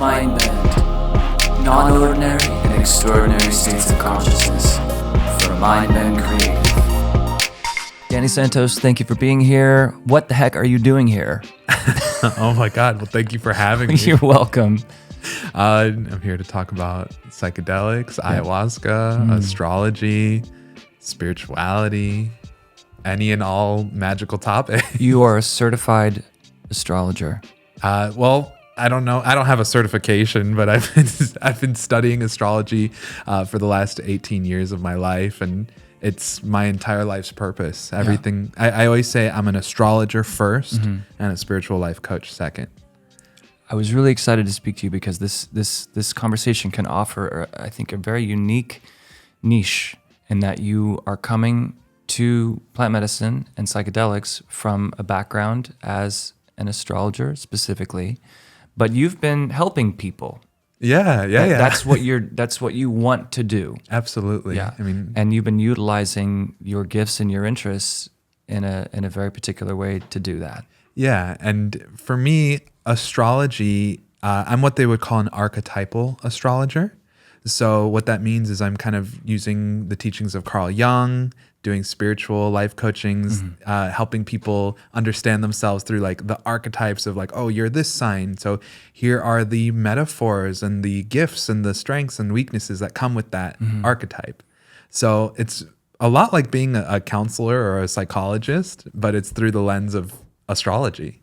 mind bend. Non-ordinary and extraordinary states of consciousness for mind bend creative. Danny Santos, thank you for being here. What the heck are you doing here? Oh my God. Well, thank you for having me. You're welcome. I'm here to talk about psychedelics, ayahuasca, astrology, spirituality, any and all magical topics. You are a certified astrologer. Well, I don't know. I don't have a certification, but I've been studying astrology for the last 18 years of my life, and it's my entire life's purpose. Everything. I always say I'm an astrologer first and a spiritual life coach second. I was really excited to speak to you because this conversation can offer, I think, a very unique niche in that you are coming to plant medicine and psychedelics from a background as an astrologer specifically, but you've been helping people. Yeah. That's what you want to do. Absolutely. Yeah. I mean, and you've been utilizing your gifts and your interests in a very particular way to do that. yeah. And for me, astrology, I'm what they would call an archetypal astrologer. So what that means is I'm kind of using the teachings of Carl Jung, doing spiritual life coachings, helping people understand themselves through like the archetypes of like, oh, you're this sign. So here are the metaphors and the gifts and the strengths and weaknesses that come with that archetype. So it's a lot like being a counselor or a psychologist, but it's through the lens of astrology.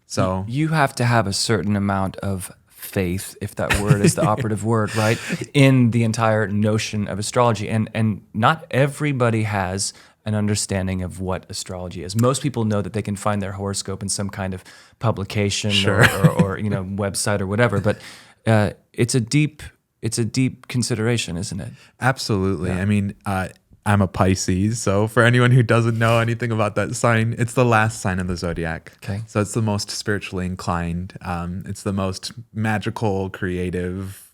So You have to have a certain amount of faith, if that word is the operative word, right, in the entire notion of astrology. And not everybody has an understanding of what astrology is. Most people know that they can find their horoscope in some kind of publication or website or whatever, but it's a deep consideration, isn't it? absolutely. I mean, I'm a Pisces, so for anyone who doesn't know anything about that sign, it's the last sign of the zodiac. Okay. So it's the most spiritually inclined. It's the most magical, creative,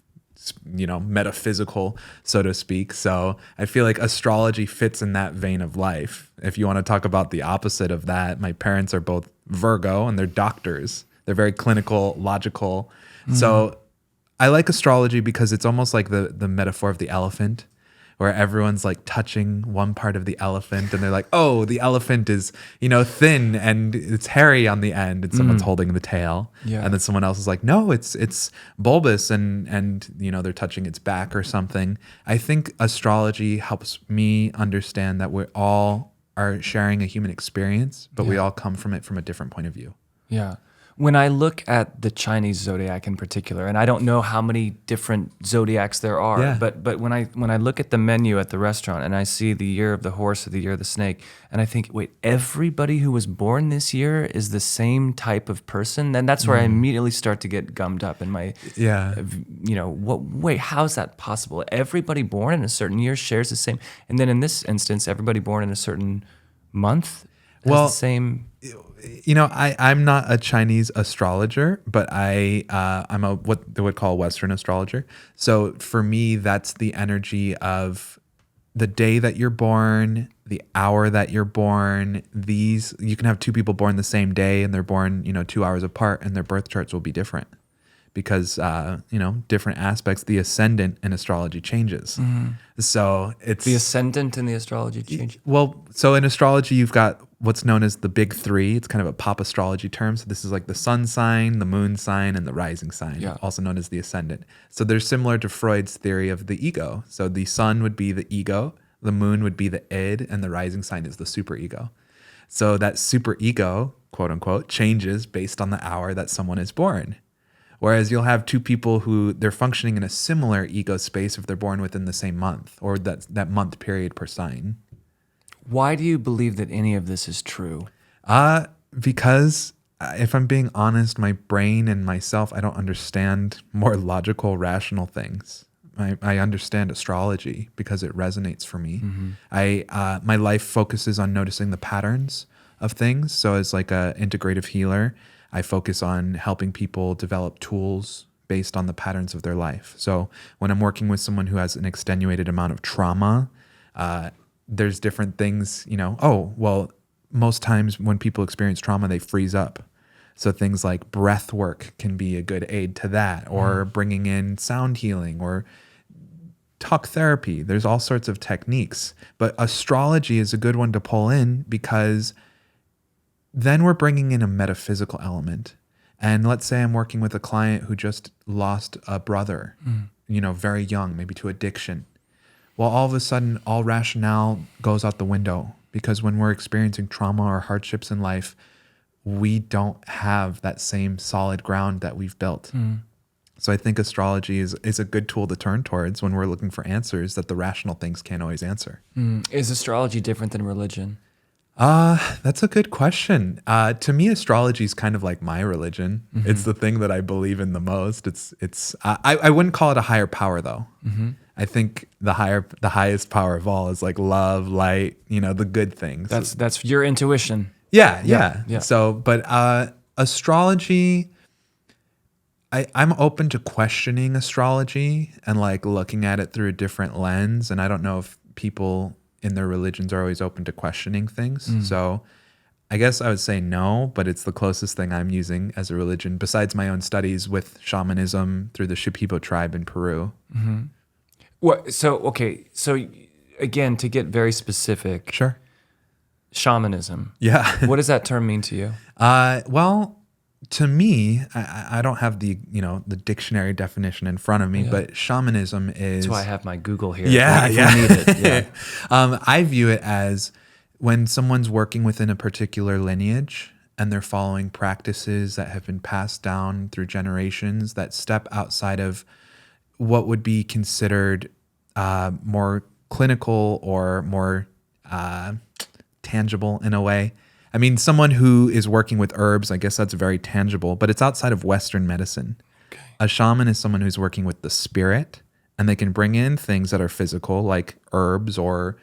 metaphysical, so to speak. So I feel like astrology fits in that vein of life. If you want to talk about the opposite of that, my parents are both Virgo and they're doctors. They're very clinical, logical. So I like astrology because it's almost like the metaphor of the elephant, where everyone's like touching one part of the elephant and they're like, oh, the elephant is, thin and it's hairy on the end and someone's holding the tail. Yeah. And then someone else is like, no, it's bulbous and they're touching its back or something. I think astrology helps me understand that we all are sharing a human experience, but we all come from it from a different point of view. Yeah. When I look at the Chinese zodiac in particular, and I don't know how many different zodiacs there are, but when I look at the menu at the restaurant and I see the year of the horse or the year of the snake, and I think, wait, everybody who was born this year is the same type of person, then that's where I immediately start to get gummed up in my, wait, how is that possible? Everybody born in a certain year shares the same, and then in this instance, everybody born in a certain month has the same. I'm not a Chinese astrologer, but I'm a what they would call a Western astrologer. So for me, that's the energy of the day that you're born, the hour that you're born. You can have two people born the same day and they're born, 2 hours apart, and their birth charts will be different because different aspects. The ascendant in astrology changes. So it's The ascendant in the astrology change. Well, so in astrology, you've got what's known as the big three. It's kind of a pop astrology term. So this is like the sun sign, the moon sign, and the rising sign, also known as the ascendant. So they're similar to Freud's theory of the ego. So the sun would be the ego, the moon would be the id, and the rising sign is the superego. So that superego, quote unquote, changes based on the hour that someone is born. Whereas you'll have two people who they're functioning in a similar ego space if they're born within the same month or that month period per sign. Why do you believe that any of this is true? Because if I'm being honest, my brain and myself, I don't understand more logical, rational things. I understand astrology because it resonates for me. My life focuses on noticing the patterns of things. So as like a integrative healer, I focus on helping people develop tools based on the patterns of their life. So when I'm working with someone who has an extenuated amount of trauma, there's different things, most times when people experience trauma, they freeze up. So things like breath work can be a good aid to that, or bringing in sound healing or talk therapy. There's all sorts of techniques, but astrology is a good one to pull in because then we're bringing in a metaphysical element. And let's say I'm working with a client who just lost a brother, very young, maybe to addiction. Well, all of a sudden, all rationale goes out the window because when we're experiencing trauma or hardships in life, we don't have that same solid ground that we've built. So I think astrology is a good tool to turn towards when we're looking for answers that the rational things can't always answer. Is astrology different than religion? That's a good question. To me, astrology is kind of like my religion. It's the thing that I believe in the most. I wouldn't call it a higher power though. I think the highest power of all is like love, light, the good things. That's your intuition. Yeah. So, but astrology, I'm open to questioning astrology and like looking at it through a different lens. And I don't know if people in their religions are always open to questioning things. So I guess I would say no, but it's the closest thing I'm using as a religion besides my own studies with shamanism through the Shipibo tribe in Peru. So again, to get very specific. Sure. Shamanism. Yeah. What does that term mean to you? Well, to me, I don't have the dictionary definition in front of me, but shamanism is. That's why I have my Google here. Yeah, if we need it. Yeah. I view it as when someone's working within a particular lineage and they're following practices that have been passed down through generations that step outside of what would be considered more clinical or more tangible in a way. I mean, someone who is working with herbs, I guess that's very tangible, but it's outside of Western medicine. Okay. A shaman is someone who's working with the spirit, and they can bring in things that are physical, like herbs or,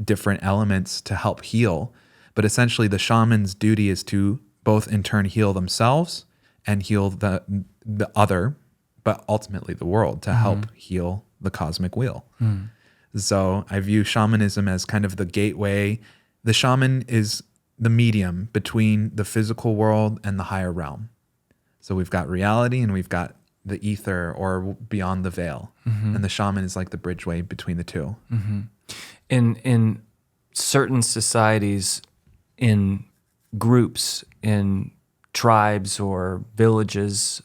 different elements to help heal. But essentially, the shaman's duty is to both in turn heal themselves and heal the other, but ultimately the world, to help heal the cosmic wheel. So I view shamanism as kind of the gateway. The shaman is the medium between the physical world and the higher realm. So we've got reality and we've got the ether or beyond the veil. And the shaman is like the bridgeway between the two. In certain societies, in groups, in tribes or villages,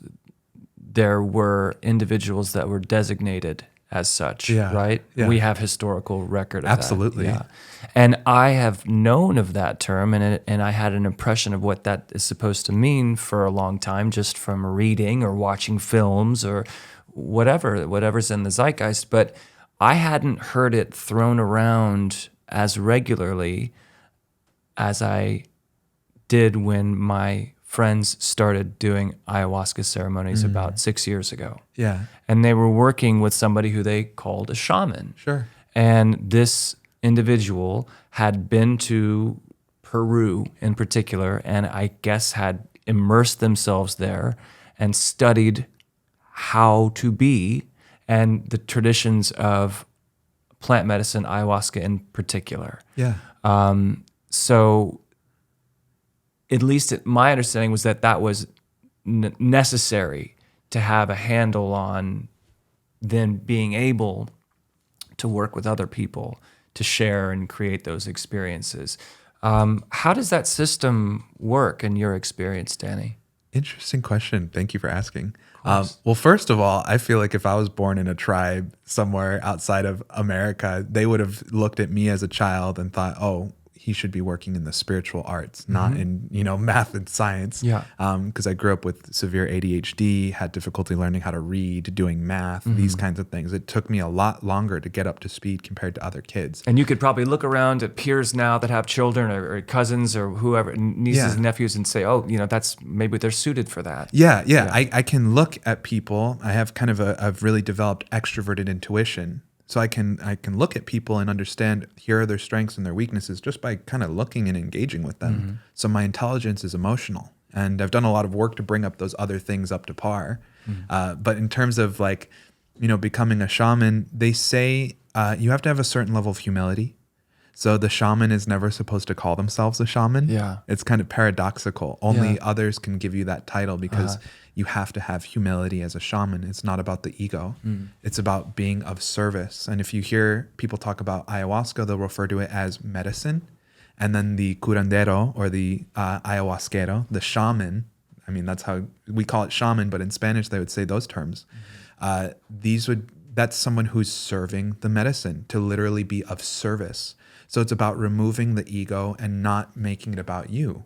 there were individuals that were designated as such, right? Yeah. We have historical record of Absolutely. that. Yeah. And I have known of that term, and I had an impression of what that is supposed to mean for a long time, just from reading or watching films or whatever's in the zeitgeist. But I hadn't heard it thrown around as regularly as I did when my friends started doing ayahuasca ceremonies about 6 years ago. Yeah. And they were working with somebody who they called a shaman. Sure. And this individual had been to Peru in particular, and I guess had immersed themselves there and studied how to be and the traditions of plant medicine, ayahuasca in particular. Yeah. So at least my understanding was that was necessary to have a handle on then being able to work with other people to share and create those experiences. How does that system work in your experience, Danny? Interesting question. Thank you for asking. Well, first of all, I feel like if I was born in a tribe somewhere outside of America, they would have looked at me as a child and thought, oh, he should be working in the spiritual arts, not in, math and science. Yeah. Because I grew up with severe ADHD, had difficulty learning how to read, doing math, these kinds of things. It took me a lot longer to get up to speed compared to other kids. And you could probably look around at peers now that have children or cousins or whoever, nieces and nephews, and say, oh, that's maybe they're suited for that. Yeah. I can look at people. I have kind of a really developed extroverted intuition. So I can look at people and understand here are their strengths and their weaknesses just by kind of looking and engaging with them. So my intelligence is emotional, and I've done a lot of work to bring up those other things up to par. But in terms of becoming a shaman, they say you have to have a certain level of humility. So the shaman is never supposed to call themselves a shaman. Yeah. It's kind of paradoxical. Only others can give you that title because you have to have humility as a shaman. It's not about the ego. It's about being of service. And if you hear people talk about ayahuasca, they'll refer to it as medicine. And then the curandero or the ayahuasquero, the shaman, I mean, that's how we call it shaman, but in Spanish, they would say those terms. That's someone who's serving the medicine, to literally be of service. So it's about removing the ego and not making it about you.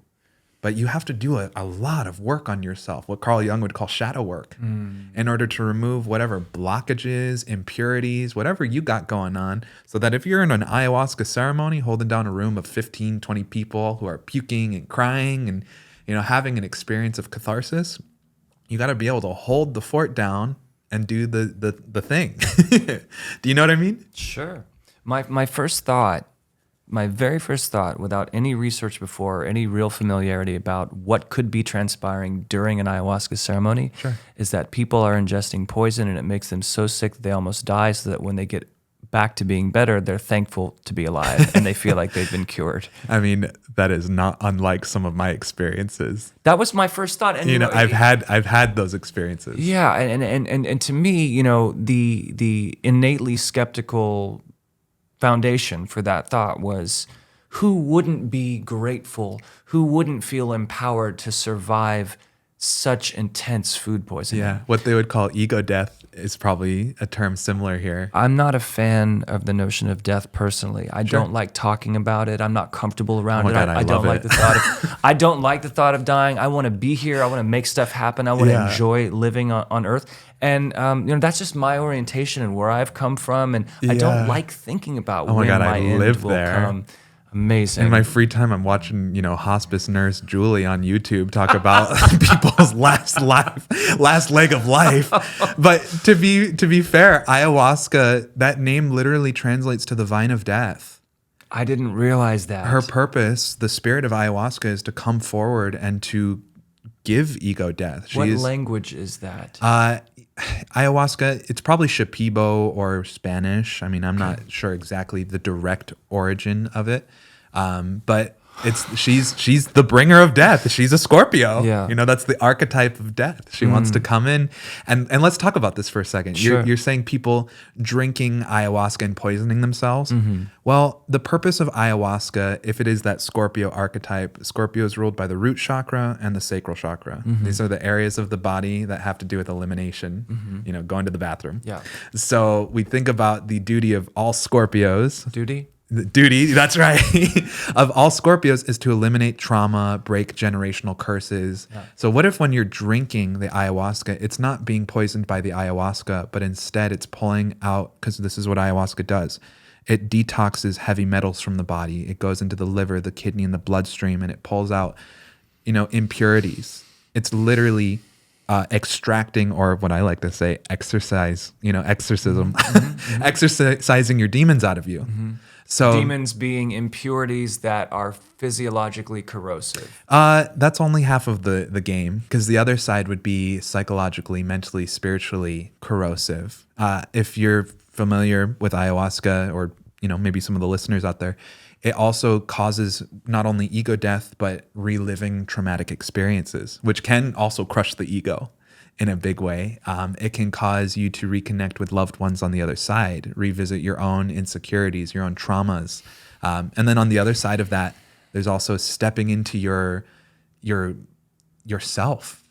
But you have to do a lot of work on yourself, what Carl Jung would call shadow work, in order to remove whatever blockages, impurities, whatever you got going on, so that if you're in an ayahuasca ceremony holding down a room of 15, 20 people who are puking and crying and having an experience of catharsis, you got to be able to hold the fort down and do the thing. Do you know what I mean? Sure. My first thought, my very first thought, without any research before or any real familiarity about what could be transpiring during an ayahuasca ceremony, is that people are ingesting poison and it makes them so sick that they almost die, so that when they get back to being better, they're thankful to be alive and they feel like they've been cured. I mean, that is not unlike some of my experiences. That was my first thought. And I've had those experiences. Yeah, and to me, the innately skeptical foundation for that thought was, who wouldn't be grateful? Who wouldn't feel empowered to survive such intense food poisoning? Yeah, what they would call ego death is probably a term similar here. I'm not a fan of the notion of death personally. I don't like talking about it. I'm not comfortable around it. God, I don't like the thought of I don't like the thought of dying. I want to be here. I want to make stuff happen. I want to enjoy living on Earth. And that's just my orientation and where I've come from. And I don't like thinking about when my end will come. Amazing. In my free time, I'm watching, hospice nurse Julie on YouTube talk about people's last leg of life. But to be fair, ayahuasca, that name literally translates to the vine of death. I didn't realize that. Her purpose, the spirit of ayahuasca, is to come forward and to give ego death. What language is that? Ayahuasca, it's probably Shipibo or Spanish. I mean, I'm not sure exactly the direct origin of it, but she's the bringer of death. She's a Scorpio. Yeah. That's the archetype of death. She wants to come in, and let's talk about this for a second. Sure. You're saying people drinking ayahuasca and poisoning themselves. Well, the purpose of ayahuasca, if it is that Scorpio archetype, Scorpio is ruled by the root chakra and the sacral chakra. These are the areas of the body that have to do with elimination, going to the bathroom. Yeah. So we think about the duty of all Scorpios. Duty, that's right, of all Scorpios is to eliminate trauma, break generational curses. Yeah. So what if when you're drinking the ayahuasca, it's not being poisoned by the ayahuasca, but instead it's pulling out, because this is what ayahuasca does. It detoxes heavy metals from the body. It goes into the liver, the kidney, and the bloodstream, and it pulls out, impurities. It's literally extracting, or what I like to say, exorcism, exorcising your demons out of you. So demons being impurities that are physiologically corrosive. That's only half of the game, because the other side would be psychologically, mentally, spiritually corrosive. If you're familiar with ayahuasca, or maybe some of the listeners out there, it also causes not only ego death, but reliving traumatic experiences, which can also crush the ego in a big way. It can cause you to reconnect with loved ones on the other side, revisit your own insecurities, your own traumas. And then on the other side of that, there's also stepping into yourself.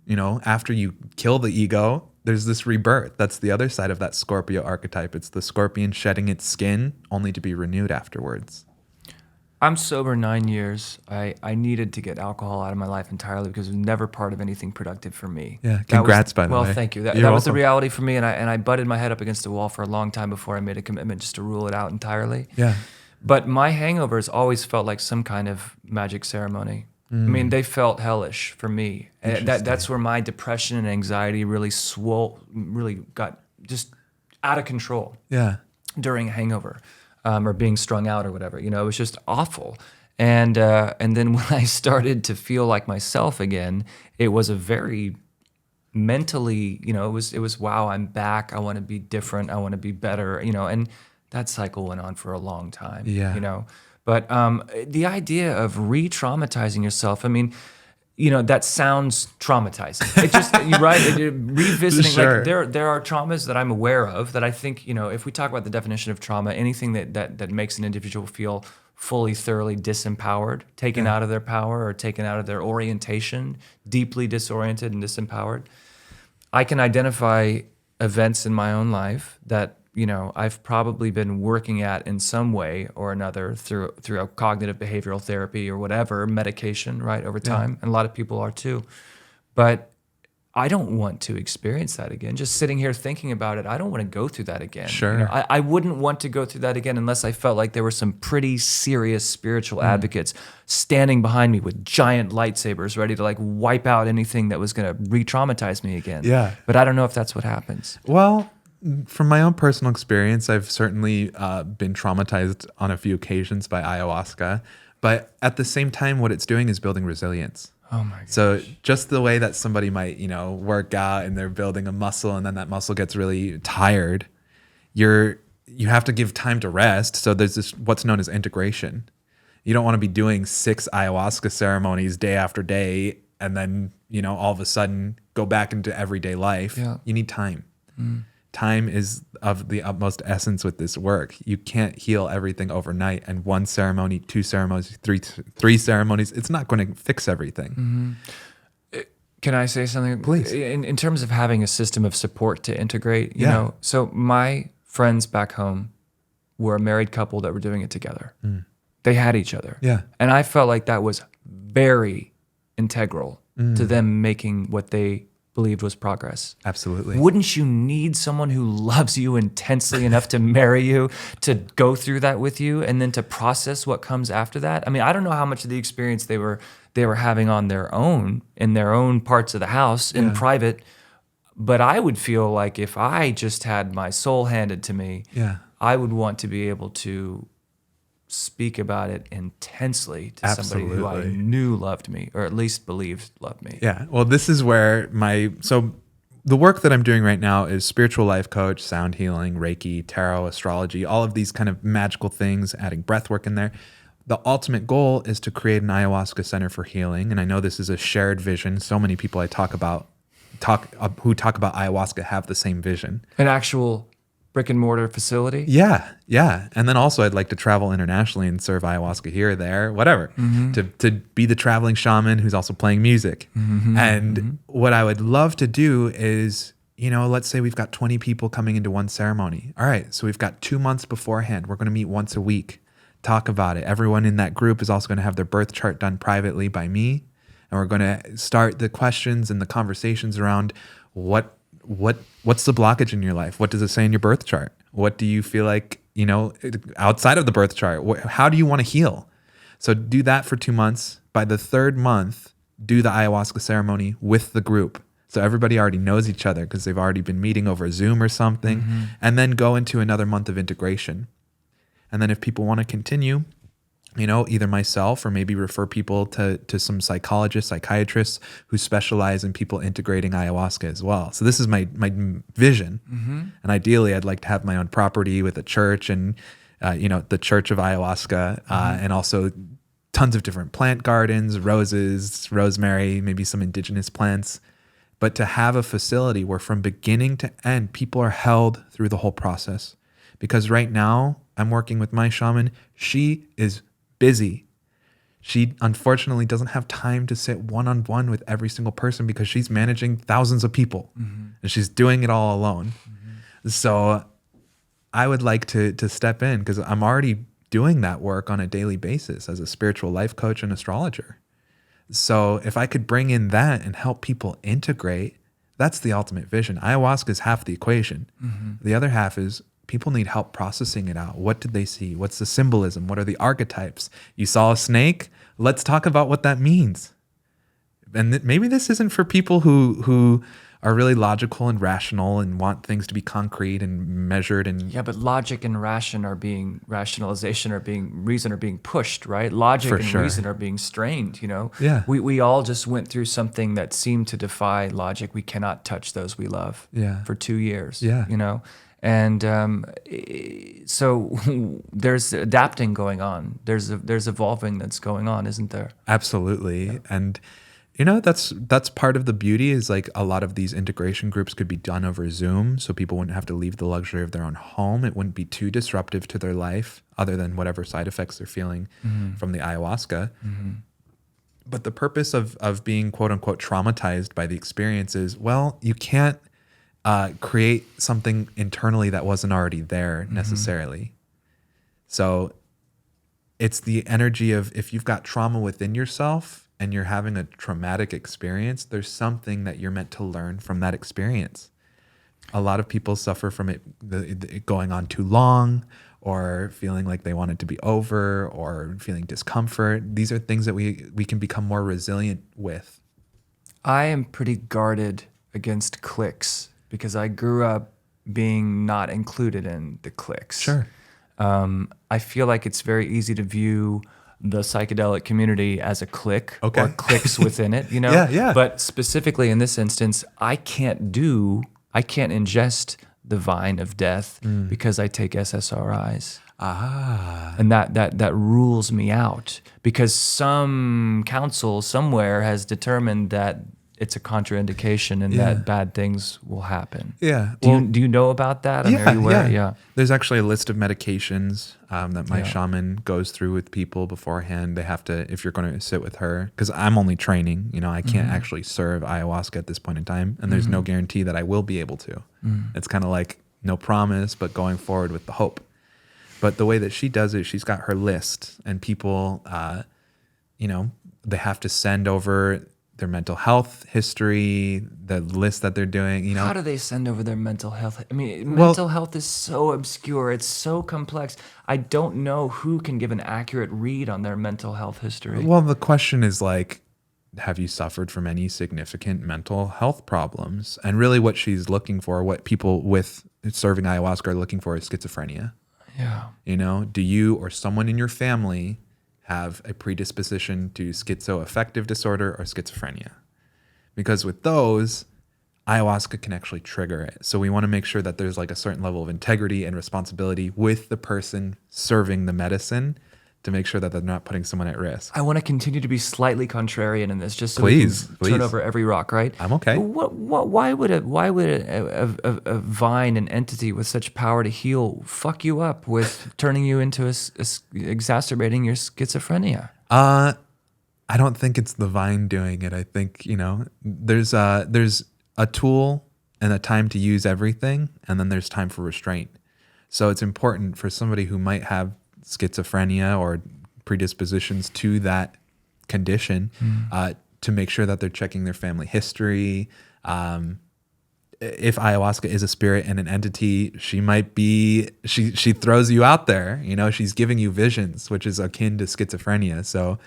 After you kill the ego, there's this rebirth. That's the other side of that Scorpio archetype. It's the scorpion shedding its skin only to be renewed afterwards. I'm sober 9 years. I needed to get alcohol out of my life entirely because it was never part of anything productive for me. Yeah, congrats, by the way. Well, thank you. That was the reality for me, and I butted my head up against a wall for a long time before I made a commitment just to rule it out entirely. Yeah. But my hangovers always felt like some kind of magic ceremony. I mean, they felt hellish for me. And that's where my depression and anxiety really got just out of control. Yeah. During a hangover. Or being strung out or whatever, it was just awful. And then when I started to feel like myself again, it was a very mentally, it was wow, I'm back. I want to be different. I want to be better, and that cycle went on for a long time. Yeah. You know, but the idea of re-traumatizing yourself, I mean, you know, that sounds traumatizing. It just, you're right. Revisiting, Sure. like there are traumas that I'm aware of that I think, you know, if we talk about the definition of trauma, anything that makes an individual feel fully, thoroughly disempowered, taken out of their power or taken out of their orientation, deeply disoriented and disempowered. I can identify events in my own life that, you know, I've probably been working at in some way or another through a cognitive behavioral therapy or whatever, medication, right, over time. And a lot of people are too. But I don't want to experience that again. Just sitting here thinking about it, I don't want to go through that again. Sure. You know, I wouldn't want to go through that again unless I felt like there were some pretty serious spiritual advocates standing behind me with giant lightsabers ready to like wipe out anything that was going to re-traumatize me again. Yeah. But I don't know if that's what happens. Well, from my own personal experience, I've certainly been traumatized on a few occasions by ayahuasca. But at the same time, what it's doing is building resilience. Oh my gosh. So just the way that somebody might, you know, work out and they're building a muscle and then that muscle gets really tired, you have to give time to rest. So there's this what's known as integration. You don't want to be doing 6 ayahuasca ceremonies day after day and then, you know, all of a sudden go back into everyday life. Yeah. You need time. Time is of the utmost essence with this work. You can't heal everything overnight, and 1 ceremony, 2 ceremonies, three ceremonies, it's not going to fix everything. Can I say something? Please. In terms of having a system of support to integrate, you know, so my friends back home were a married couple that were doing it together. They had each other. Yeah. And I felt like that was very integral to them making what they believed was progress. Absolutely. Wouldn't you need someone who loves you intensely enough to marry you, to go through that with you, and then to process what comes after that? I mean, I don't know how much of the experience they were having on their own, in their own parts of the house, in private, but I would feel like if I just had my soul handed to me, I would want to be able to speak about it intensely to somebody who I knew loved me, or at least believed loved me. Yeah. Well, this is where so the work that I'm doing right now is spiritual life coach, sound healing, Reiki, tarot, astrology, all of these kind of magical things, adding breath work in there. The ultimate goal is to create an ayahuasca center for healing. And I know this is a shared vision. So many people I talk about who talk about ayahuasca have the same vision. An actual brick and mortar facility? Yeah. And then also I'd like to travel internationally and serve ayahuasca here or there, whatever, to be the traveling shaman who's also playing music. And what I would love to do is, you know, let's say we've got 20 people coming into one ceremony. All right, so we've got 2 months beforehand. We're going to meet once a week, talk about it. Everyone in that group is also going to have their birth chart done privately by me. And we're going to start the questions and the conversations around what's the blockage in your life? What does it say in your birth chart? What do you feel like, you know, outside of the birth chart? How do you want to heal? So do that for 2 months. By the 3rd month, do the ayahuasca ceremony with the group. So everybody already knows each other because they've already been meeting over Zoom or something. And then go into another month of integration. And then if people want to continue, you know, either myself or maybe refer people to some psychologists, psychiatrists who specialize in people integrating ayahuasca as well. So this is my vision. And ideally, I'd like to have my own property with a church and, you know, the Church of Ayahuasca, and also tons of different plant gardens, roses, rosemary, maybe some indigenous plants. But to have a facility where from beginning to end, people are held through the whole process. Because right now, I'm working with my shaman. She is busy. She unfortunately doesn't have time to sit one-on-one with every single person because she's managing thousands of people and she's doing it all alone. So I would like to step in because I'm already doing that work on a daily basis as a spiritual life coach and astrologer. So if I could bring in that and help people integrate, that's the ultimate vision. Ayahuasca is half the equation. The other half is people need help processing it out. What did they see? What's the symbolism? What are the archetypes? You saw a snake? Let's talk about what that means. And maybe this isn't for people who are really logical and rational and want things to be concrete and measured and but logic and reason are being pushed, right? Logic and reason are being strained, you know? Yeah. We all just went through something that seemed to defy logic. We cannot touch those we love for 2 years, you know? And so there's adapting going on. There's evolving that's going on, isn't there? Absolutely. Yeah. And that's part of the beauty is like a lot of these integration groups could be done over Zoom, so people wouldn't have to leave the luxury of their own home. It wouldn't be too disruptive to their life other than whatever side effects they're feeling from the ayahuasca. But the purpose of being quote unquote traumatized by the experience is, well, you can't create something internally that wasn't already there necessarily. So it's the energy of, if you've got trauma within yourself and you're having a traumatic experience, there's something that you're meant to learn from that experience. A lot of people suffer from it going on too long, or feeling like they want it to be over, or feeling discomfort. These are things that we can become more resilient with. I am pretty guarded against cliques because I grew up being not included in the cliques. Sure. I feel like it's very easy to view the psychedelic community as a clique or cliques within it, Yeah. But specifically in this instance, I can't ingest the vine of death because I take SSRIs. And that rules me out because some council somewhere has determined that it's a contraindication and that bad things will happen. Yeah. Do you know about that? Are you aware? Yeah. There's actually a list of medications that my shaman goes through with people beforehand. They have to, if you're going to sit with her, because I'm only training, I can't actually serve ayahuasca at this point in time. And there's no guarantee that I will be able to. It's kind of like no promise, but going forward with the hope. But the way that she does it, she's got her list, and people, they have to send over their mental health history, the list that they're doing, How do they send over their mental health? I mean, mental health is so obscure. It's so complex. I don't know who can give an accurate read on their mental health history. Well, the question is like, have you suffered from any significant mental health problems? And really what she's looking for, what people with serving ayahuasca are looking for, is schizophrenia. Yeah. Do you or someone in your family have a predisposition to schizoaffective disorder or schizophrenia? Because with those, ayahuasca can actually trigger it. So we want to make sure that there's like a certain level of integrity and responsibility with the person serving the medicine to make sure that they're not putting someone at risk. I want to continue to be slightly contrarian in this, just so please we can turn over every rock, right? I'm okay. Why would a vine, an entity with such power to heal, fuck you up with turning you into exacerbating your schizophrenia? I don't think it's the vine doing it. I think there's a tool and a time to use everything, and then there's time for restraint. So it's important for somebody who might have schizophrenia or predispositions to that condition to make sure that they're checking their family history. If ayahuasca is a spirit and an entity, she might be, she throws you out there, she's giving you visions, which is akin to schizophrenia. So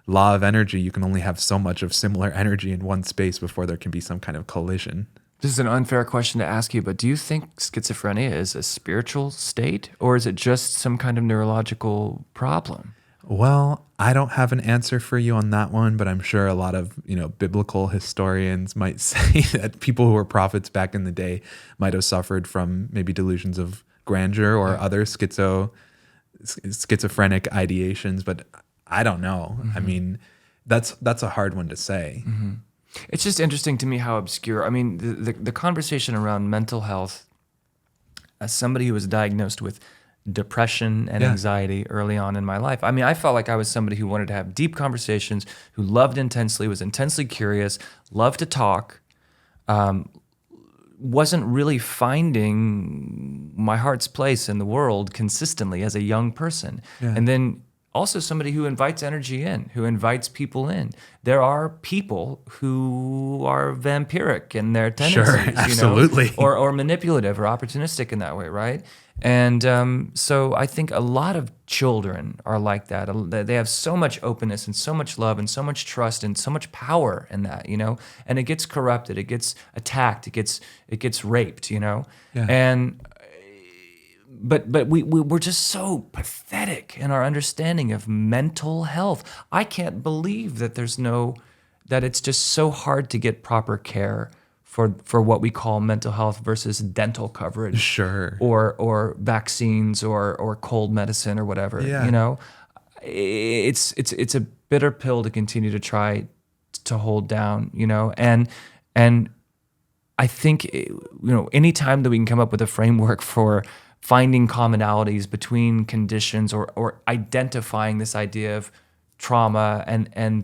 law of energy, you can only have so much of similar energy in one space before there can be some kind of collision. This is an unfair question to ask you, but do you think schizophrenia is a spiritual state, or is it just some kind of neurological problem? Well, I don't have an answer for you on that one, but I'm sure a lot of, biblical historians might say that people who were prophets back in the day might have suffered from maybe delusions of grandeur or other schizophrenic ideations, but I don't know. I mean, that's a hard one to say. It's just interesting to me how obscure. I mean, the conversation around mental health, as somebody who was diagnosed with depression and anxiety early on in my life, I mean, I felt like I was somebody who wanted to have deep conversations, who loved intensely, was intensely curious, loved to talk, wasn't really finding my heart's place in the world consistently as a young person. And then also somebody who invites energy in, who invites people in. There are people who are vampiric in their tendencies, sure, absolutely. Or manipulative or opportunistic in that way, right? And so I think a lot of children are like that. They have so much openness and so much love and so much trust and so much power in that, and it gets corrupted, it gets attacked, it gets raped, and But we're just so pathetic in our understanding of mental health. I can't believe that that it's just so hard to get proper care for what we call mental health versus dental coverage, Sure. or vaccines or cold medicine or whatever. Yeah. You know, it's a bitter pill to continue to try to hold down. You know, and I think, anytime that we can come up with a framework for finding commonalities between conditions, or identifying this idea of trauma and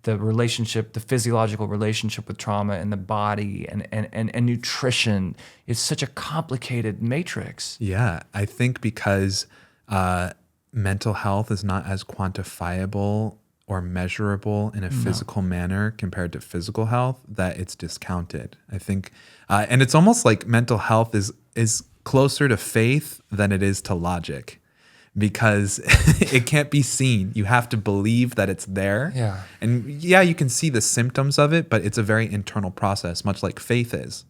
the relationship, the physiological relationship with trauma and the body and nutrition, is such a complicated matrix. Yeah, I think because mental health is not as quantifiable or measurable in a physical manner compared to physical health, that it's discounted. I think, and it's almost like mental health is closer to faith than it is to logic, because it can't be seen. You have to believe that it's there. Yeah. And yeah, you can see the symptoms of it, but it's a very internal process, much like faith is.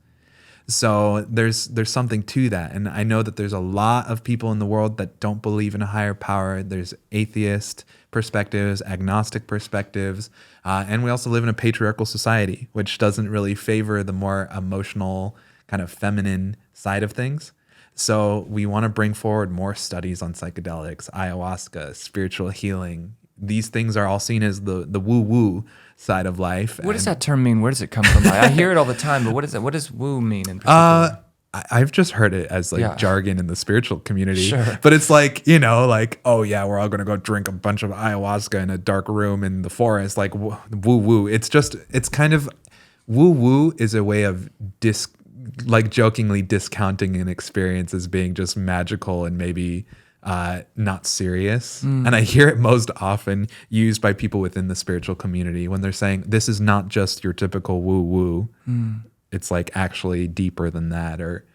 So there's something to that. And I know that there's a lot of people in the world that don't believe in a higher power. There's atheist perspectives, agnostic perspectives. And we also live in a patriarchal society, which doesn't really favor the more emotional, kind of feminine side of things. So we want to bring forward more studies on psychedelics, ayahuasca, spiritual healing. These things are all seen as the woo-woo side of life. What does that term mean? Where does it come from? I hear it all the time, but what does woo mean in particular? I've just heard it as jargon in the spiritual community. Sure. But it's like, oh yeah, we're all going to go drink a bunch of ayahuasca in a dark room in the forest. Like woo-woo. It's kind of, woo-woo is a way of jokingly discounting an experience as being just magical and maybe not serious. And I hear it most often used by people within the spiritual community when they're saying, this is not just your typical woo-woo. It's like actually deeper than that, or,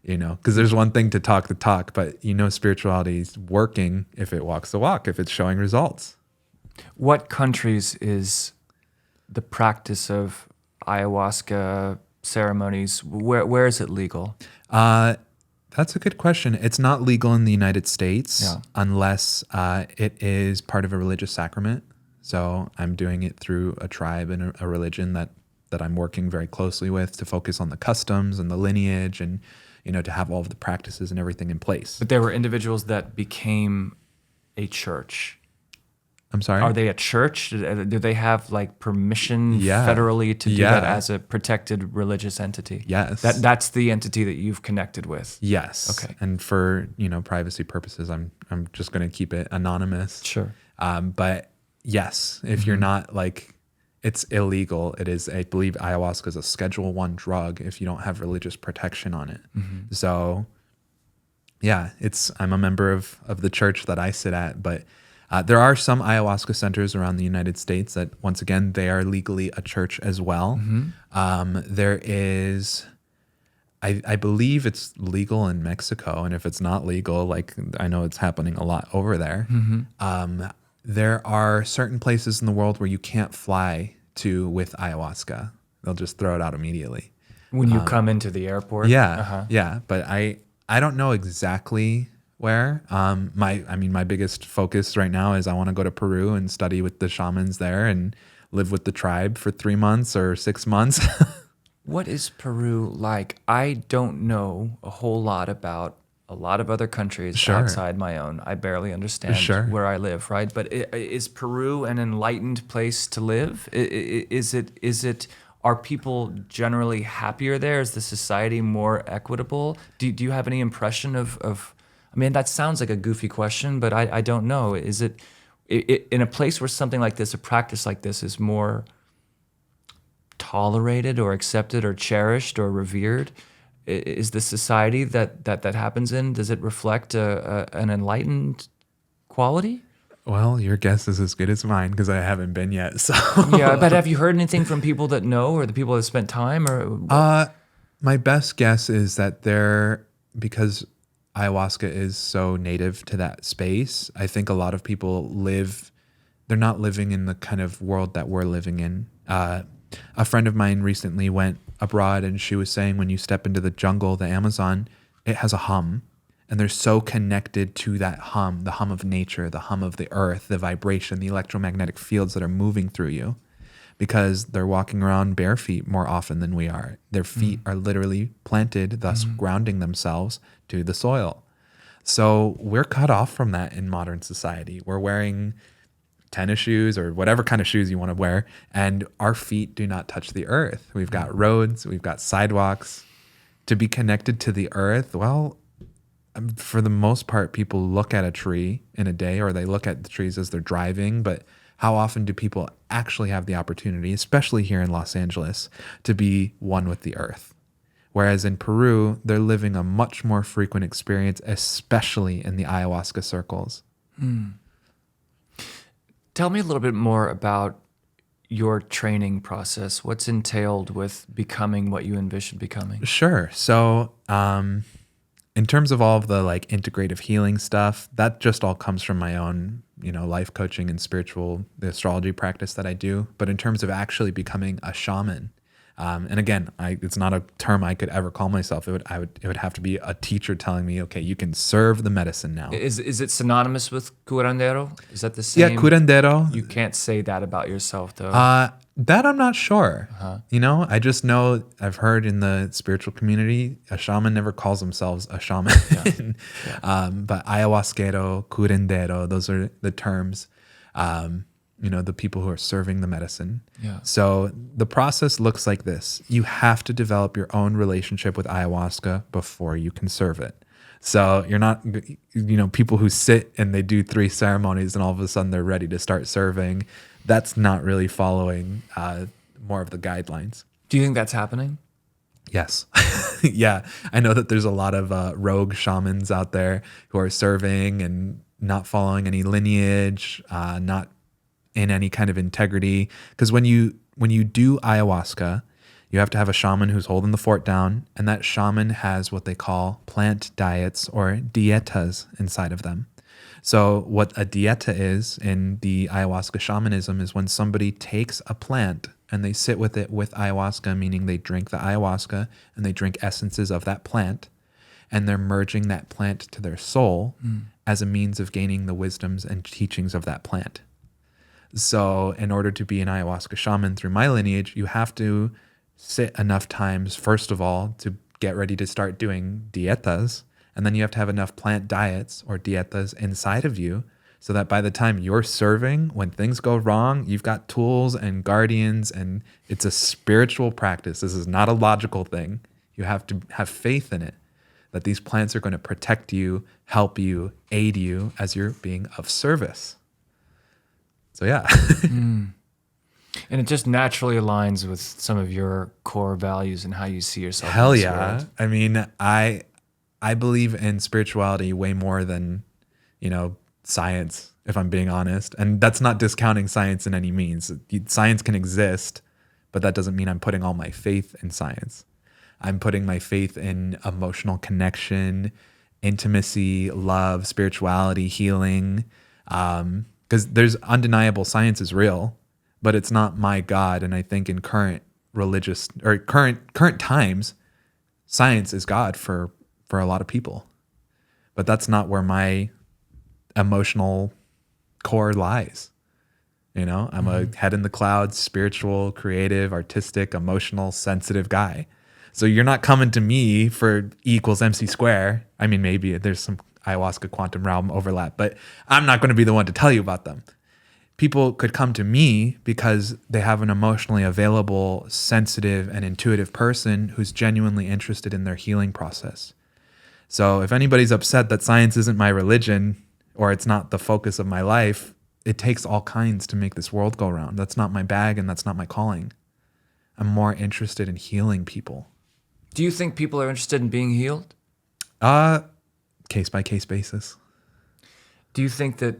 because there's one thing to talk the talk, but spirituality is working if it walks the walk, if it's showing results. What countries is the practice of ayahuasca ceremonies, where is it legal? That's a good question. It's not legal in the United States unless it is part of a religious sacrament. So I'm doing it through a tribe and a religion that I'm working very closely with to focus on the customs and the lineage and, to have all of the practices and everything in place. But there were individuals that became a church. I'm sorry? Are they a church? Do they have permission federally to do that as a protected religious entity? Yes. That's the entity that you've connected with. Yes. Okay. And for, privacy purposes, I'm just going to keep it anonymous. Sure. But yes, if you're not it's illegal. It is, I believe ayahuasca is a Schedule I drug if you don't have religious protection on it. So yeah, I'm a member of the church that I sit at, but there are some ayahuasca centers around the United States that, once again, they are legally a church as well. There is, I believe it's legal in Mexico, and if it's not legal, I know it's happening a lot over there. There are certain places in the world where you can't fly to with ayahuasca. They'll just throw it out immediately. When you come into the airport? Yeah. But I don't know exactly where. My biggest focus right now is I want to go to Peru and study with the shamans there and live with the tribe for 3 months or 6 months. What is Peru like? I don't know a whole lot about a lot of other countries outside my own. I barely understand where I live, right? But is Peru an enlightened place to live? Is it? Are people generally happier there? Is the society more equitable? Do you have any impression of? I mean, that sounds like a goofy question, but I don't know. Is it in a place where something like this, a practice like this, is more tolerated or accepted or cherished or revered? Is the society that happens in, does it reflect an enlightened quality? Well, your guess is as good as mine because I haven't been yet. So yeah, but have you heard anything from people that know, or the people that spent time? Or my best guess is that because ayahuasca is so native to that space, I think a lot of people they're not living in the kind of world that we're living in. A friend of mine recently went abroad, and she was saying when you step into the jungle, the Amazon, it has a hum, and they're so connected to that hum, the hum of nature, the hum of the earth, the vibration, the electromagnetic fields that are moving through you. because they're walking around bare feet more often than we are. Their feet are literally planted, thus grounding themselves to the soil. So we're cut off from that in modern society. We're wearing tennis shoes or whatever kind of shoes you want to wear, and our feet do not touch the earth. We've got roads, we've got sidewalks. To be connected to the earth, well, for the most part, people look at a tree in a day, or they look at the trees as they're driving, but how often do people actually have the opportunity, especially here in Los Angeles, to be one with the earth? Whereas in Peru, they're living a much more frequent experience, especially in the ayahuasca circles. Tell me a little bit more about your training process. What's entailed with becoming what you envision becoming? Sure. So in terms of all of the like integrative healing stuff, that just all comes from my own, life coaching and the astrology practice that I do. But in terms of actually becoming a shaman, and again, it's not a term I could ever call myself. It would have to be a teacher telling me, okay, you can serve the medicine now. Is it synonymous with curandero? Is that the same? Yeah, curandero. You can't say that about yourself, though. That I'm not sure. I just know I've heard in the spiritual community, a shaman never calls themselves a shaman. But ayahuasquero, curandero, those are the terms. The people who are serving the medicine. Yeah. So the process looks like this. You have to develop your own relationship with ayahuasca before you can serve it. So you're not, people who sit and they do 3 ceremonies and all of a sudden they're ready to start serving. That's not really following more of the guidelines. Do you think that's happening? Yes. Yeah. I know that there's a lot of rogue shamans out there who are serving and not following any lineage, not in any kind of integrity. Because when you do ayahuasca, you have to have a shaman who's holding the fort down, and that shaman has what they call plant diets or dietas inside of them. So what a dieta is in the ayahuasca shamanism is when somebody takes a plant and they sit with it with ayahuasca, meaning they drink the ayahuasca and they drink essences of that plant, and they're merging that plant to their soul as a means of gaining the wisdoms and teachings of that plant. So in order to be an ayahuasca shaman through my lineage, you have to sit enough times, first of all, to get ready to start doing dietas. And then you have to have enough plant diets or dietas inside of you so that by the time you're serving, when things go wrong, you've got tools and guardians, and it's a spiritual practice. This is not a logical thing. You have to have faith in it, that these plants are going to protect you, help you, aid you as you're being of service. So yeah. And it just naturally aligns with some of your core values and how you see yourself. Hell in this yeah. world. I mean, I believe in spirituality way more than, science, if I'm being honest. And that's not discounting science in any means. Science can exist, but that doesn't mean I'm putting all my faith in science. I'm putting my faith in emotional connection, intimacy, love, spirituality, healing. Because there's undeniable science is real, but it's not my God. And I think in current religious or current times, science is God for a lot of people. But that's not where my emotional core lies. I'm a head in the clouds, spiritual, creative, artistic, emotional, sensitive guy. So you're not coming to me for E equals MC square. I mean, maybe there's some ayahuasca quantum realm overlap, but I'm not going to be the one to tell you about them. People could come to me because they have an emotionally available, sensitive, and intuitive person who's genuinely interested in their healing process. So if anybody's upset that science isn't my religion or it's not the focus of my life, it takes all kinds to make this world go round. That's not my bag and that's not my calling. I'm more interested in healing people. Do you think people are interested in being healed? Case by case basis. Do you think that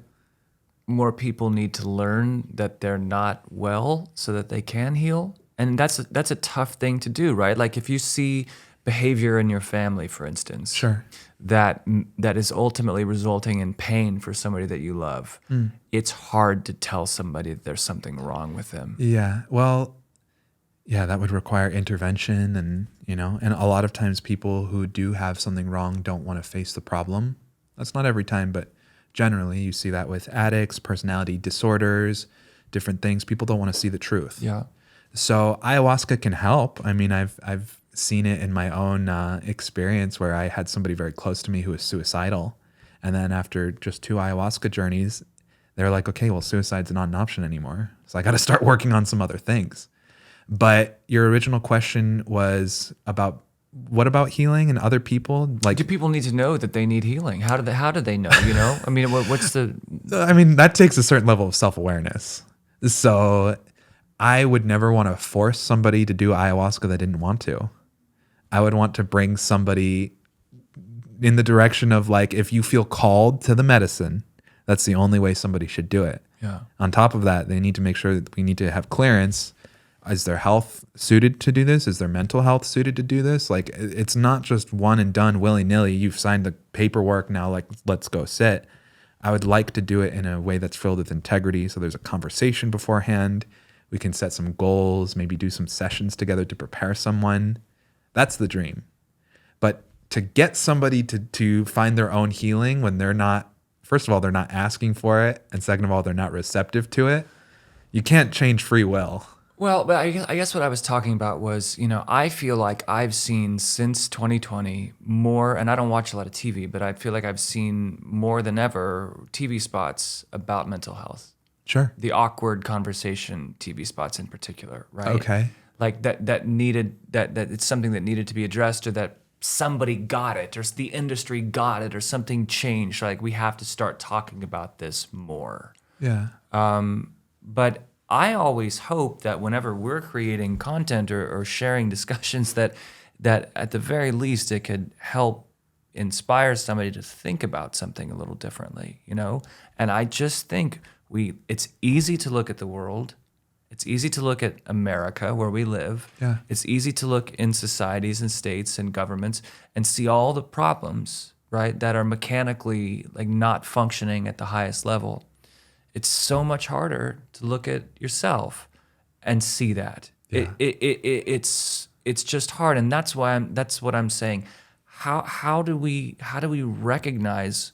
more people need to learn that they're not well so that they can heal? And that's a tough thing to do, right? Like if you see behavior in your family, for instance, Sure, that is ultimately resulting in pain for somebody that you love, it's hard to tell somebody that there's something wrong with them. Yeah. Well, yeah, that would require intervention and a lot of times people who do have something wrong don't want to face the problem. That's not every time, but generally you see that with addicts, personality disorders, different things. People don't want to see the truth. Yeah. So ayahuasca can help. I mean, I've seen it in my own experience where I had somebody very close to me who was suicidal, and then after just 2 ayahuasca journeys, they're like, okay, well, suicide's not an option anymore. So I got to start working on some other things. But your original question was about what about healing and other people? Like, do people need to know that they need healing? How do they know? You know, I mean, what's the? I mean, that takes a certain level of self-awareness. So I would never want to force somebody to do ayahuasca that didn't want to. I would want to bring somebody in the direction of like, if you feel called to the medicine, that's the only way somebody should do it. Yeah. On top of that, they need to make sure that we need to have clearance. Is their health suited to do this? Is their mental health suited to do this? Like, it's not just one and done willy-nilly. You've signed the paperwork now, like, let's go sit. I would like to do it in a way that's filled with integrity. So there's a conversation beforehand. We can set some goals, maybe do some sessions together to prepare someone. That's the dream. But to get somebody to find their own healing when they're not, first of all, they're not asking for it. And second of all, they're not receptive to it. You can't change free will. Well, but I guess what I was talking about was, you know, I feel like I've seen since 2020 more, and I don't watch a lot of TV, but I feel like I've seen more than ever TV spots about mental health. Sure. The awkward conversation TV spots in particular, right? Okay. Like that it's something that needed to be addressed, or that somebody got it, or the industry got it, or something changed. Like, we have to start talking about this more. Yeah. But I always hope that whenever we're creating content or sharing discussions, that at the very least it could help inspire somebody to think about something a little differently, you know? And I just think it's easy to look at the world. It's easy to look at America, where we live. Yeah. It's easy to look in societies and states and governments and see all the problems, right, that are mechanically like not functioning at the highest level. It's so much harder to look at yourself and see that. Yeah. It's just hard, and that's what I'm saying. How do we recognize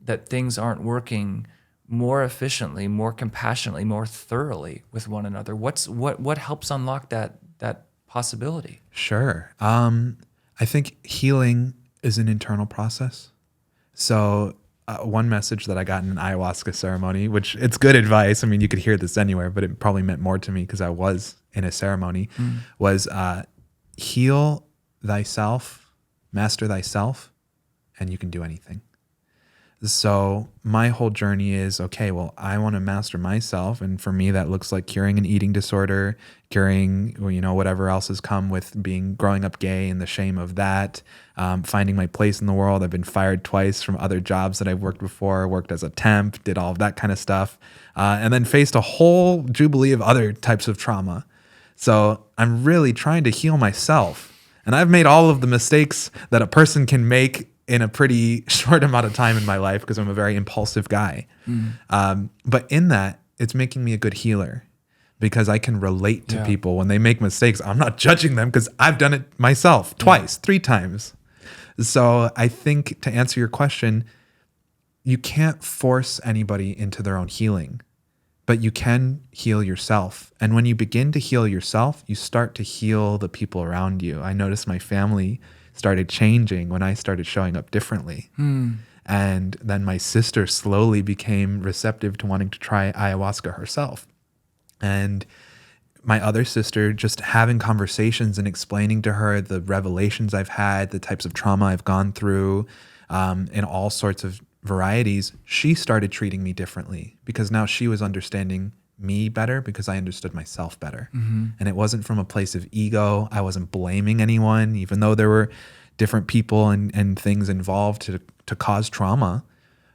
that things aren't working more efficiently, more compassionately, more thoroughly with one another? What helps unlock that possibility? Sure. I think healing is an internal process. So one message that I got in an ayahuasca ceremony, which it's good advice. I mean, you could hear this anywhere, but it probably meant more to me because I was in a ceremony, was heal thyself, master thyself, and you can do anything. So my whole journey is, okay, well, I want to master myself. And for me, that looks like curing an eating disorder, curing, you know, whatever else has come with growing up gay and the shame of that, finding my place in the world. I've been fired twice from other jobs that I've worked before, worked as a temp, did all of that kind of stuff, and then faced a whole jubilee of other types of trauma. So I'm really trying to heal myself. And I've made all of the mistakes that a person can make in a pretty short amount of time in my life because I'm a very impulsive guy. But in that, it's making me a good healer because I can relate to people when they make mistakes. I'm not judging them because I've done it myself twice, 3 times. So I think to answer your question, you can't force anybody into their own healing, but you can heal yourself. And when you begin to heal yourself, you start to heal the people around you. I noticed my family started changing when I started showing up differently. And then my sister slowly became receptive to wanting to try ayahuasca herself. And my other sister, just having conversations and explaining to her the revelations I've had, the types of trauma I've gone through, in all sorts of varieties, she started treating me differently because now she was understanding me better because I understood myself better. And it wasn't from a place of ego. I wasn't blaming anyone, even though there were different people and things involved to cause trauma.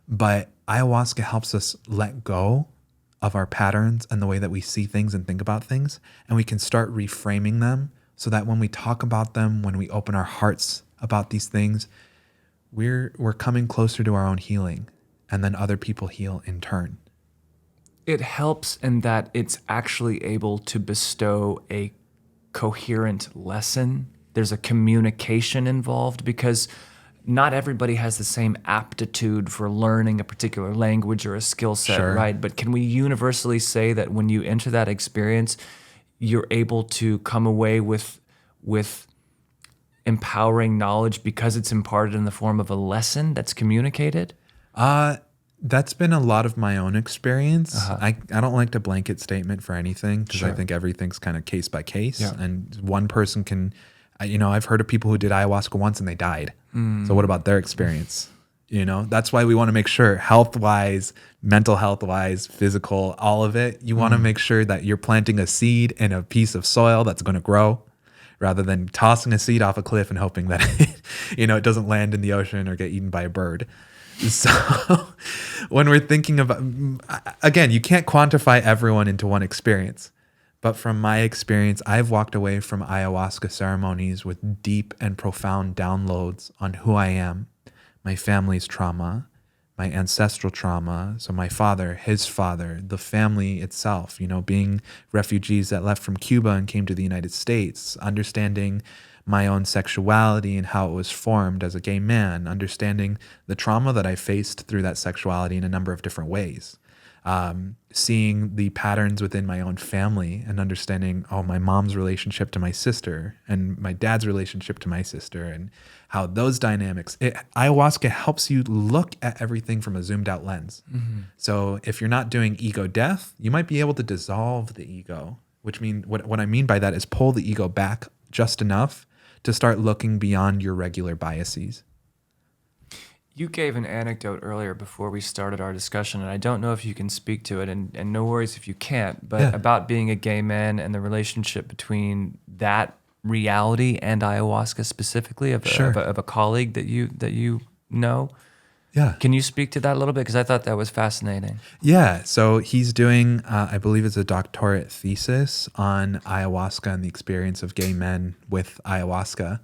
But ayahuasca helps us let go of our patterns and the way that we see things and think about things. And we can start reframing them so that when we talk about them, when we open our hearts about these things, we're coming closer to our own healing. And then other people heal in turn. It helps in that it's actually able to bestow a coherent lesson. There's a communication involved because not everybody has the same aptitude for learning a particular language or a skill set, Sure. right? But can we universally say that when you enter that experience, you're able to come away with empowering knowledge because it's imparted in the form of a lesson that's communicated? That's been a lot of my own experience. I don't like to blanket statement for anything because I think everything's kind of case by case. Yeah. And one person can, I've heard of people who did ayahuasca once and they died. So what about their experience? That's why we want to make sure health-wise, mental health-wise, physical, all of it. You want to make sure that you're planting a seed in a piece of soil that's going to grow rather than tossing a seed off a cliff and hoping that it doesn't land in the ocean or get eaten by a bird. So when we're thinking about, again, you can't quantify everyone into one experience. But from my experience, I've walked away from ayahuasca ceremonies with deep and profound downloads on who I am, my family's trauma, my ancestral trauma. So my father, his father, the family itself, being refugees that left from Cuba and came to the United States, understanding my own sexuality and how it was formed as a gay man, understanding the trauma that I faced through that sexuality in a number of different ways. Seeing the patterns within my own family and understanding, my mom's relationship to my sister and my dad's relationship to my sister and how those dynamics, ayahuasca helps you look at everything from a zoomed out lens. So if you're not doing ego death, you might be able to dissolve the ego, which means what I mean by that is pull the ego back just enough to start looking beyond your regular biases. You gave an anecdote earlier before we started our discussion, and I don't know if you can speak to it, and no worries if you can't, but about being a gay man and the relationship between that reality and ayahuasca specifically of a colleague that you know. Yeah. Can you speak to that a little bit? Because I thought that was fascinating. Yeah. So he's doing, I believe it's a doctorate thesis on ayahuasca and the experience of gay men with ayahuasca.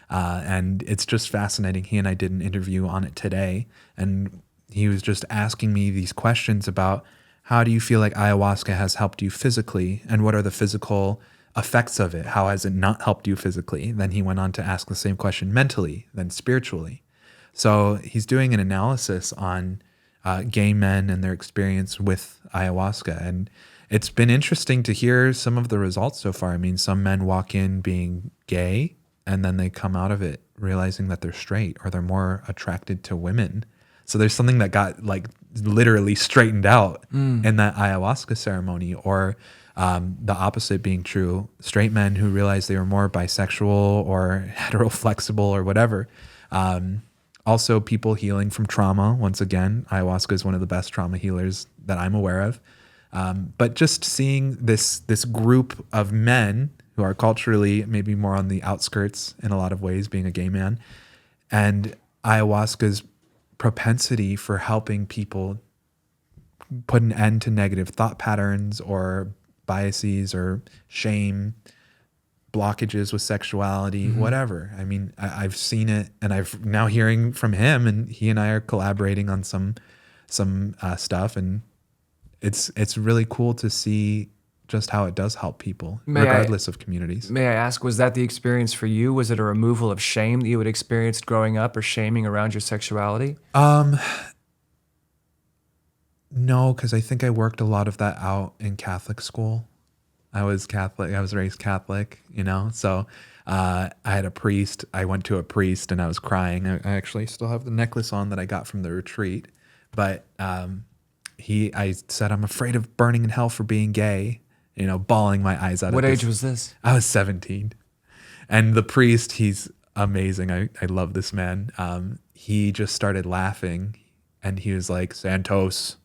And it's just fascinating. He and I did an interview on it today, and he was just asking me these questions about how do you feel like ayahuasca has helped you physically, and what are the physical effects of it? How has it not helped you physically? Then he went on to ask the same question mentally, then spiritually. So he's doing an analysis on gay men and their experience with ayahuasca. And it's been interesting to hear some of the results so far. I mean, some men walk in being gay, and then they come out of it realizing that they're straight or they're more attracted to women. So there's something that got literally straightened out in that ayahuasca ceremony, or the opposite being true. Straight men who realized they were more bisexual or heteroflexible or whatever. Also people healing from trauma. Once again, ayahuasca is one of the best trauma healers that I'm aware of. But just seeing this group of men who are culturally maybe more on the outskirts in a lot of ways, being a gay man, and ayahuasca's propensity for helping people put an end to negative thought patterns or biases or shame, blockages with sexuality, whatever. I mean, I've seen it, and I've now hearing from him, and he and I are collaborating on some stuff, and it's really cool to see just how it does help people, regardless of communities. May I ask, was that the experience for you? Was it a removal of shame that you had experienced growing up, or shaming around your sexuality? No, because I think I worked a lot of that out in Catholic school. I was Catholic. I was raised Catholic, so I had a priest. I went to a priest and I was crying. I actually still have the necklace on that I got from the retreat. But I said, I'm afraid of burning in hell for being gay, bawling my eyes out. What age was this? I was 17. And the priest, he's amazing. I love this man. He just started laughing, and he was like, Santos,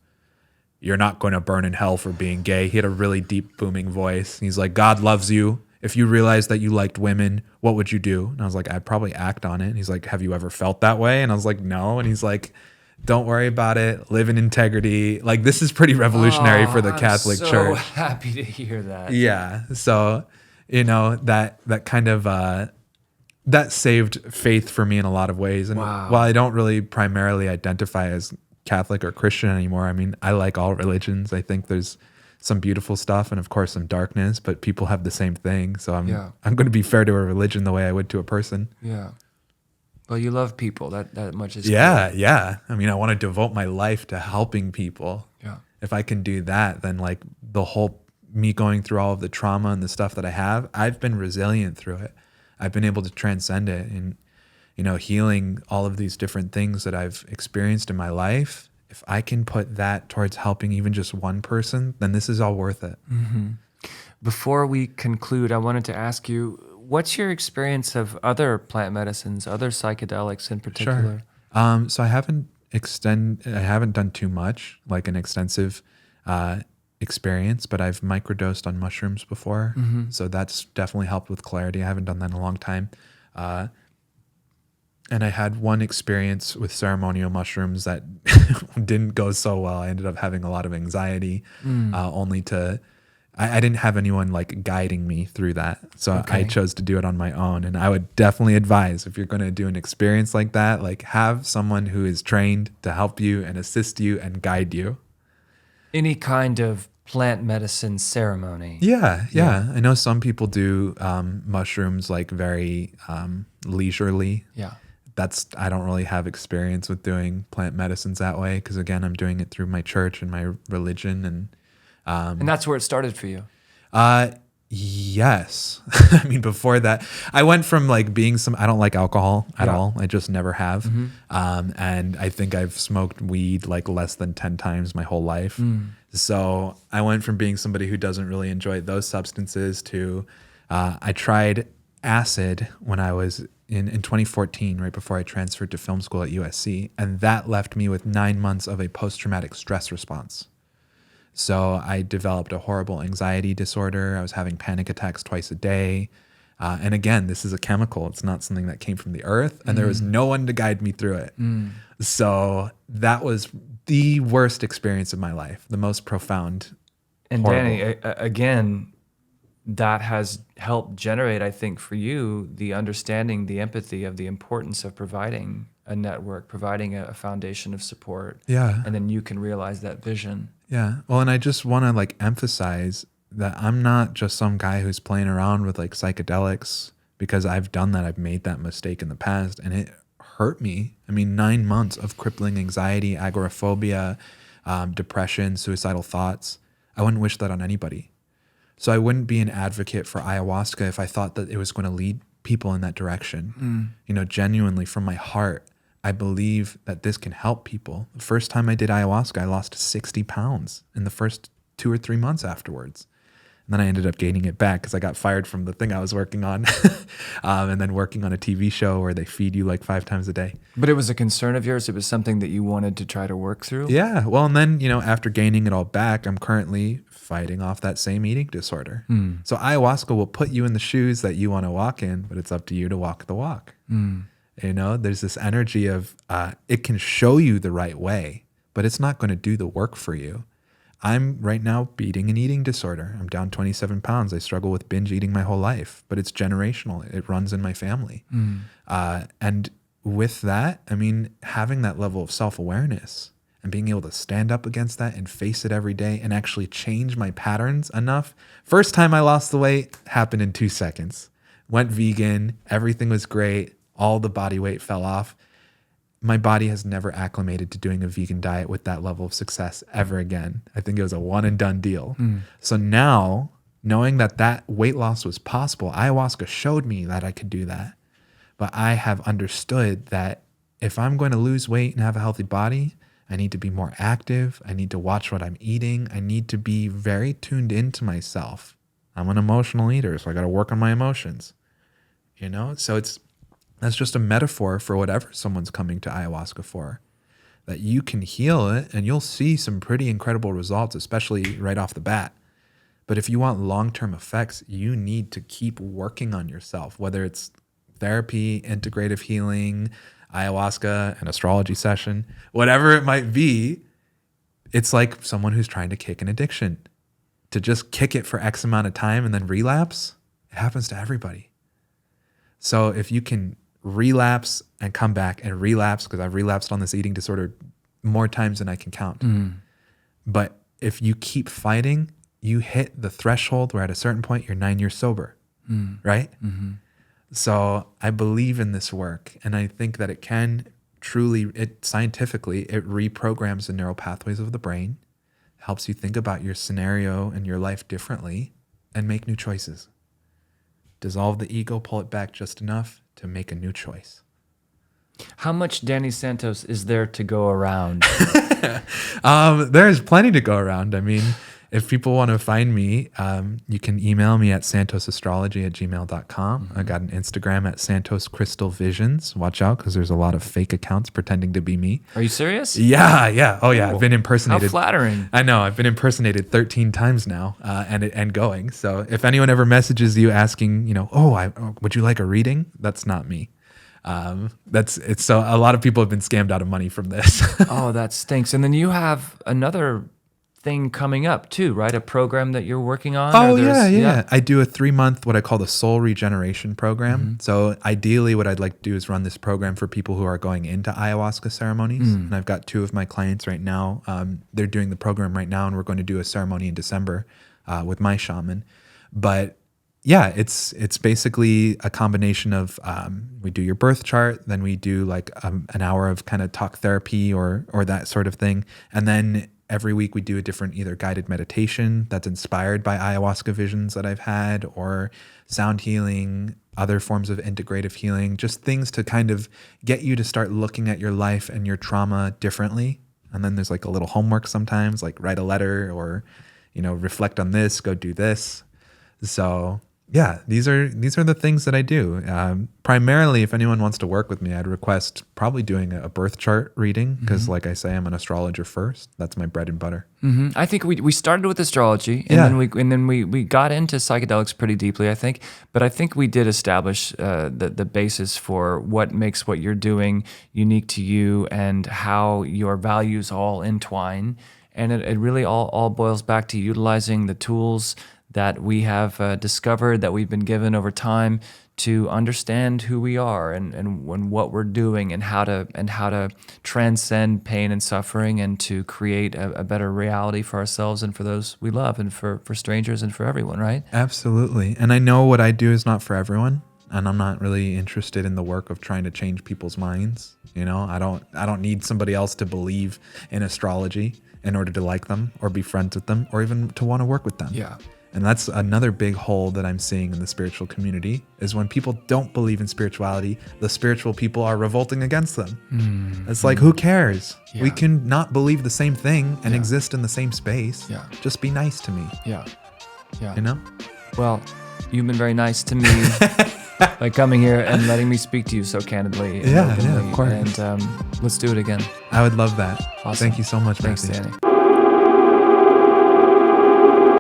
you're not going to burn in hell for being gay. He had a really deep, booming voice. He's like, God loves you. If you realized that you liked women, what would you do? And I was like, I'd probably act on it. And he's like, have you ever felt that way? And I was like, no. And he's like, don't worry about it. Live in integrity. This is pretty revolutionary for the Catholic Church. I'm so happy to hear that. Yeah. So, that kind of, that saved faith for me in a lot of ways. And while I don't really primarily identify as Catholic or Christian anymore, I mean, I like all religions. I think there's some beautiful stuff and of course some darkness, but people have the same thing. So I'm going to be fair to a religion the way I would to a person. Yeah. Well, you love people. That much is clear. Yeah. I mean, I want to devote my life to helping people. Yeah. If I can do that, then the whole me going through all of the trauma and the stuff that I have, I've been resilient through it. I've been able to transcend it and, healing all of these different things that I've experienced in my life. If I can put that towards helping even just one person, then this is all worth it. Mm-hmm. Before we conclude, I wanted to ask you, what's your experience of other plant medicines, other psychedelics in particular? Sure. So I haven't done too much, like an extensive experience, but I've microdosed on mushrooms before. Mm-hmm. So that's definitely helped with clarity. I haven't done that in a long time. And I had one experience with ceremonial mushrooms that didn't go so well. I ended up having a lot of anxiety, I didn't have anyone like guiding me through that. So Okay. I chose to do it on my own. And I would definitely advise, if you're going to do an experience like that, like have someone who is trained to help you and assist you and guide you. Any kind of plant medicine ceremony. Yeah. I know some people do mushrooms like very leisurely. Yeah. I don't really have experience with doing plant medicines that way, because again, I'm doing it through my church and my religion. And that's where it started for you. Yes. I mean, before that, I went from like being I don't like alcohol at all. I just never have. Mm-hmm. And I think I've smoked weed like less than 10 times my whole life. So I went from being somebody who doesn't really enjoy those substances to, I tried acid when I was in 2014, right before I transferred to film school at USC. And that left me with 9 months of a post-traumatic stress response. So I developed a horrible anxiety disorder. I was having panic attacks twice a day. And again, this is a chemical. It's not something that came from the earth. And there was no one to guide me through it. So that was the worst experience of my life, the most profound. And horrible. Danny, again, that has helped generate, I think, for you, the understanding, the empathy of the importance of providing a network, providing a foundation of support. Yeah. And then you can realize that vision. Yeah. Well, and I just want to like emphasize that I'm not just some guy who's playing around with like psychedelics, because I've done that. I've made that mistake in the past and it hurt me. I mean, 9 months of crippling anxiety, agoraphobia, depression, suicidal thoughts. I wouldn't wish that on anybody. So I wouldn't be an advocate for ayahuasca if I thought that it was going to lead people in that direction. Genuinely from my heart, I believe that this can help people. The first time I did ayahuasca, I lost 60 pounds in the first 2 or 3 months afterwards. And then I ended up gaining it back because I got fired from the thing I was working on and then working on a TV show where they feed you like 5 times a day. But it was a concern of yours? It was something that you wanted to try to work through? Yeah. Well, and then, after gaining it all back, I'm currently fighting off that same eating disorder. So ayahuasca will put you in the shoes that you want to walk in, but it's up to you to walk the walk. There's this energy of it can show you the right way, but it's not going to do the work for you. I'm right now beating an eating disorder. I'm down 27 pounds. I struggle with binge eating my whole life, but it's generational. It runs in my family. And with that, I mean, having that level of self-awareness and being able to stand up against that and face it every day and actually change my patterns enough. First time I lost the weight happened in 2 seconds. Went vegan. Everything was great. All the body weight fell off. My body has never acclimated to doing a vegan diet with that level of success ever again. I think it was a one and done deal. So now, knowing that weight loss was possible, ayahuasca showed me that I could do that. But I have understood that if I'm going to lose weight and have a healthy body, I need to be more active. I need to watch what I'm eating. I need to be very tuned into myself. I'm an emotional eater, so I got to work on my emotions. So that's just a metaphor for whatever someone's coming to ayahuasca for, that you can heal it and you'll see some pretty incredible results, especially right off the bat. But if you want long-term effects, you need to keep working on yourself, whether it's therapy, integrative healing, ayahuasca, an astrology session, whatever it might be. It's like someone who's trying to kick an addiction. To just kick it for X amount of time and then relapse, it happens to everybody. So if you can relapse and come back and relapse, because I've relapsed on this eating disorder more times than I can count. But if you keep fighting, you hit the threshold where at a certain point you're 9 years sober, right? So I believe in this work, and I think that it can truly, scientifically, it reprograms the neural pathways of the brain, helps you think about your scenario and your life differently and make new choices. Dissolve the ego, pull it back just enough to make a new choice. How much Danny Santos is there to go around? There's plenty to go around. I mean, if people want to find me, you can email me at santosastrology@gmail.com. I got an Instagram at Santos Crystal Visions. Watch out, because there's a lot of fake accounts pretending to be me. Are you serious? Yeah. Oh, yeah. Cool. I've been impersonated. How flattering. I know. I've been impersonated 13 times now and going. So if anyone ever messages you asking, would you like a reading? That's not me. So a lot of people have been scammed out of money from this. Oh, that stinks. And then you have another thing coming up too, right? A program that you're working on? Oh, yeah. I do a 3-month, what I call the soul regeneration program. Mm-hmm. So ideally what I'd like to do is run this program for people who are going into ayahuasca ceremonies. And I've got 2 of my clients right now. They're doing the program right now, and we're going to do a ceremony in December with my shaman. But yeah, it's basically a combination of we do your birth chart, then we do like an hour of kind of talk therapy or that sort of thing. And then every week we do a different either guided meditation that's inspired by ayahuasca visions that I've had, or sound healing, other forms of integrative healing, just things to kind of get you to start looking at your life and your trauma differently. And then there's like a little homework sometimes, like write a letter or, reflect on this, go do this. So yeah, these are the things that I do. Primarily, if anyone wants to work with me, I'd request probably doing a birth chart reading, because like I say, I'm an astrologer first. That's my bread and butter. Mm-hmm. I think we started with astrology, and then we got into psychedelics pretty deeply, I think. But I think we did establish the basis for what makes what you're doing unique to you, and how your values all entwine. And it really all boils back to utilizing the tools that we have discovered, that we've been given over time, to understand who we are and what we're doing, and how to transcend pain and suffering, and to create a better reality for ourselves and for those we love, and for strangers and for everyone, right? Absolutely. And I know what I do is not for everyone, and I'm not really interested in the work of trying to change people's minds. I don't need somebody else to believe in astrology in order to like them or be friends with them or even to want to work with them. Yeah. And that's another big hole that I'm seeing in the spiritual community, is when people don't believe in spirituality, the spiritual people are revolting against them. It's like, who cares? Yeah. We can not believe the same thing and exist in the same space. Yeah. Just be nice to me. Yeah. Well, you've been very nice to me by coming here and letting me speak to you so candidly and openly. Of course. And let's do it again. I would love that. Awesome. Thank you so much, Thanks, Matthew. Danny.